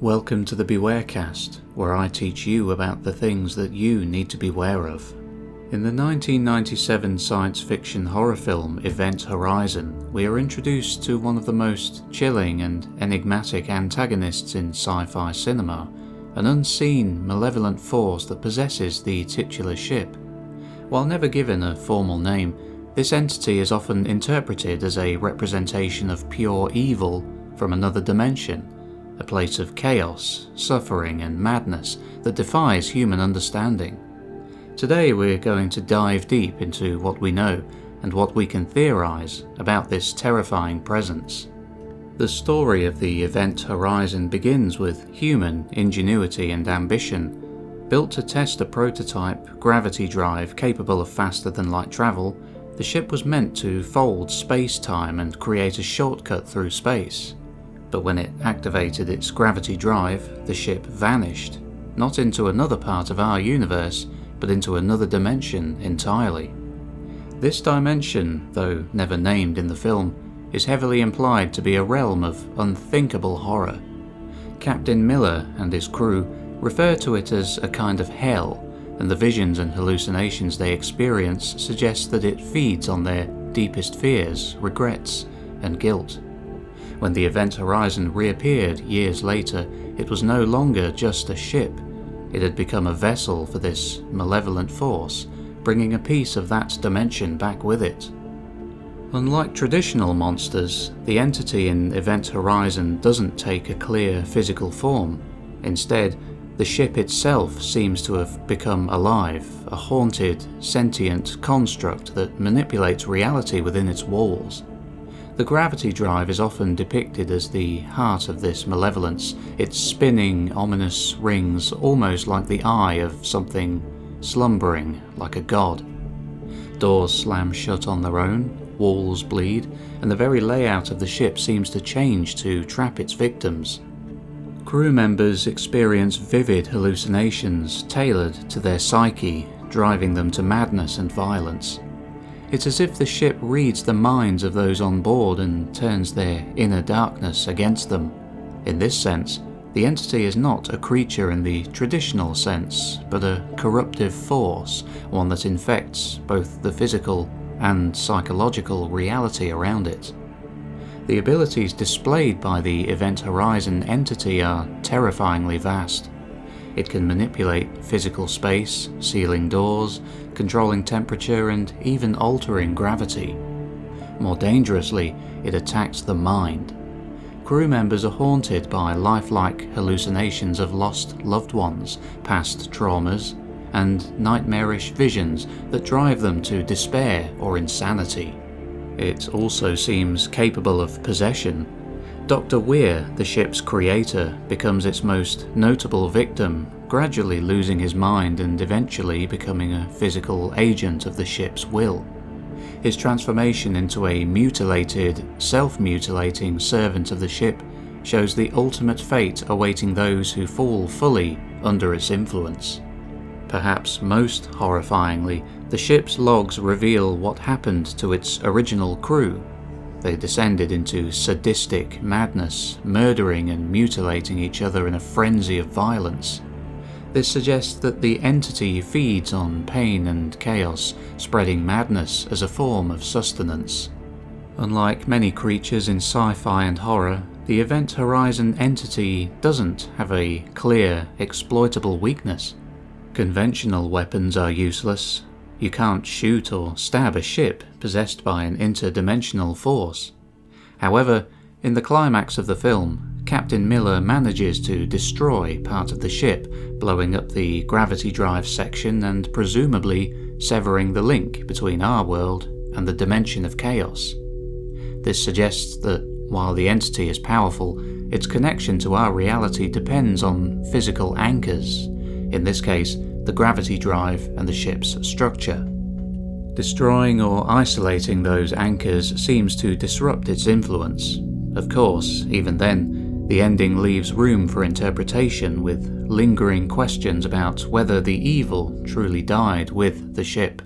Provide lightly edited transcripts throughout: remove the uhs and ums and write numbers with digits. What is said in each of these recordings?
Welcome to the Bewarecast, where I teach you about the things that you need to beware of. In the 1997 science fiction horror film Event Horizon, we are introduced to one of the most chilling and enigmatic antagonists in sci-fi cinema, an unseen, malevolent force that possesses the titular ship. While never given a formal name, this entity is often interpreted as a representation of pure evil from another dimension, a place of chaos, suffering and madness that defies human understanding. Today we're going to dive deep into what we know and what we can theorize about this terrifying presence. The story of the Event Horizon begins with human ingenuity and ambition. Built to test a prototype gravity drive capable of faster-than-light travel, the ship was meant to fold space-time and create a shortcut through space. But when it activated its gravity drive, the ship vanished, not into another part of our universe, but into another dimension entirely. This dimension, though never named in the film, is heavily implied to be a realm of unthinkable horror. Captain Miller and his crew refer to it as a kind of hell, and the visions and hallucinations they experience suggest that it feeds on their deepest fears, regrets, and guilt. When the Event Horizon reappeared years later, it was no longer just a ship. It had become a vessel for this malevolent force, bringing a piece of that dimension back with it. Unlike traditional monsters, the entity in Event Horizon doesn't take a clear physical form. Instead, the ship itself seems to have become alive, a haunted, sentient construct that manipulates reality within its walls. The gravity drive is often depicted as the heart of this malevolence, its spinning, ominous rings almost like the eye of something slumbering like a god. Doors slam shut on their own, walls bleed, and the very layout of the ship seems to change to trap its victims. Crew members experience vivid hallucinations tailored to their psyche, driving them to madness and violence. It's as if the ship reads the minds of those on board and turns their inner darkness against them. In this sense, the entity is not a creature in the traditional sense, but a corruptive force, one that infects both the physical and psychological reality around it. The abilities displayed by the Event Horizon entity are terrifyingly vast. It can manipulate physical space, sealing doors, controlling temperature, and even altering gravity. More dangerously, it attacks the mind. Crew members are haunted by lifelike hallucinations of lost loved ones, past traumas, and nightmarish visions that drive them to despair or insanity. It also seems capable of possession. Dr. Weir, the ship's creator, becomes its most notable victim, gradually losing his mind and eventually becoming a physical agent of the ship's will. His transformation into a mutilated, self-mutilating servant of the ship shows the ultimate fate awaiting those who fall fully under its influence. Perhaps most horrifyingly, the ship's logs reveal what happened to its original crew. They descended into sadistic madness, murdering and mutilating each other in a frenzy of violence. This suggests that the entity feeds on pain and chaos, spreading madness as a form of sustenance. Unlike many creatures in sci-fi and horror, the Event Horizon entity doesn't have a clear, exploitable weakness. Conventional weapons are useless. You can't shoot or stab a ship possessed by an interdimensional force. However, in the climax of the film, Captain Miller manages to destroy part of the ship, blowing up the gravity drive section and presumably severing the link between our world and the dimension of chaos. This suggests that while the entity is powerful, its connection to our reality depends on physical anchors, in this case, the gravity drive and the ship's structure. Destroying or isolating those anchors seems to disrupt its influence. Of course, even then, the ending leaves room for interpretation with lingering questions about whether the evil truly died with the ship.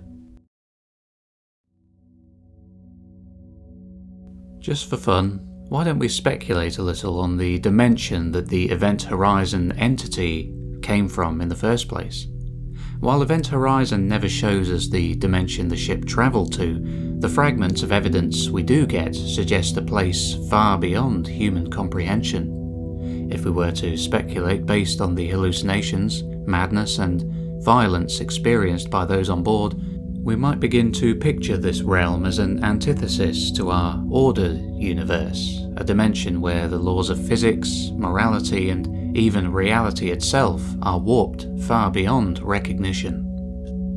Just for fun, Why don't we speculate a little on the dimension that the event horizon entity came from in the first place? While Event Horizon never shows us the dimension the ship travelled to, the fragments of evidence we do get suggest a place far beyond human comprehension. If we were to speculate based on the hallucinations, madness, and violence experienced by those on board, we might begin to picture this realm as an antithesis to our ordered universe, a dimension where the laws of physics, morality, and even reality itself are warped far beyond recognition.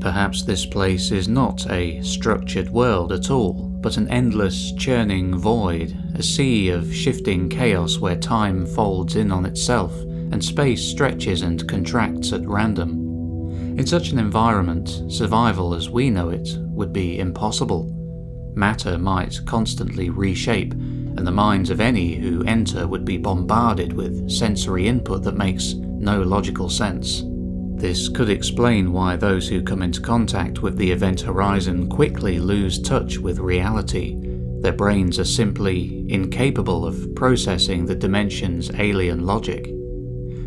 Perhaps this place is not a structured world at all, but an endless churning void, a sea of shifting chaos where time folds in on itself and space stretches and contracts at random. In such an environment, survival as we know it would be impossible. Matter might constantly reshape, and the minds of any who enter would be bombarded with sensory input that makes no logical sense. This could explain why those who come into contact with the event horizon quickly lose touch with reality. Their brains are simply incapable of processing the dimension's alien logic.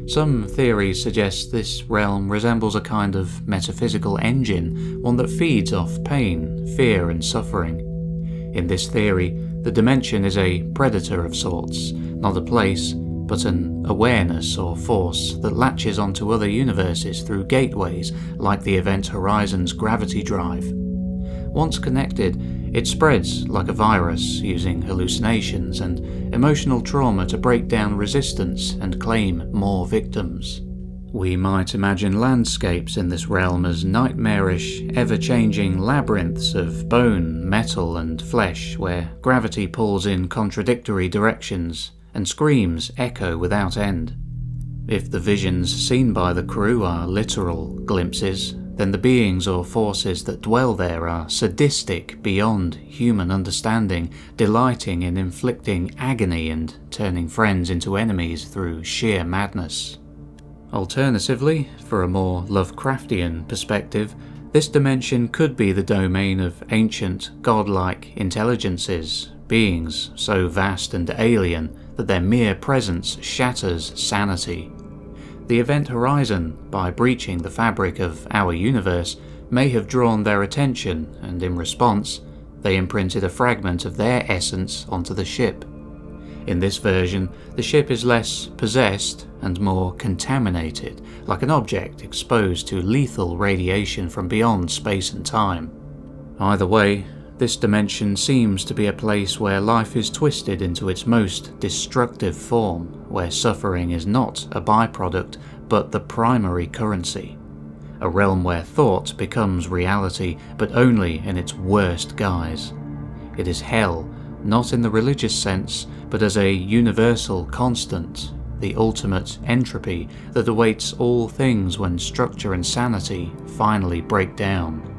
Some theories suggest this realm resembles a kind of metaphysical engine, one that feeds off pain, fear, and suffering. In this theory, the dimension is a predator of sorts, not a place, but an awareness or force that latches onto other universes through gateways like the event horizon's gravity drive. Once connected, it spreads like a virus, using hallucinations and emotional trauma to break down resistance and claim more victims. We might imagine landscapes in this realm as nightmarish, ever-changing labyrinths of bone, metal, and flesh where gravity pulls in contradictory directions and screams echo without end. If the visions seen by the crew are literal glimpses, then the beings or forces that dwell there are sadistic beyond human understanding, delighting in inflicting agony and turning friends into enemies through sheer madness. Alternatively, for a more Lovecraftian perspective, this dimension could be the domain of ancient, godlike intelligences, beings so vast and alien that their mere presence shatters sanity. The event horizon, by breaching the fabric of our universe, may have drawn their attention, and in response, they imprinted a fragment of their essence onto the ship. In this version, the ship is less possessed and more contaminated, like an object exposed to lethal radiation from beyond space and time. Either way, this dimension seems to be a place where life is twisted into its most destructive form, where suffering is not a byproduct, but the primary currency. A realm where thought becomes reality, but only in its worst guise. It is hell, not in the religious sense, but as a universal constant, the ultimate entropy that awaits all things when structure and sanity finally break down.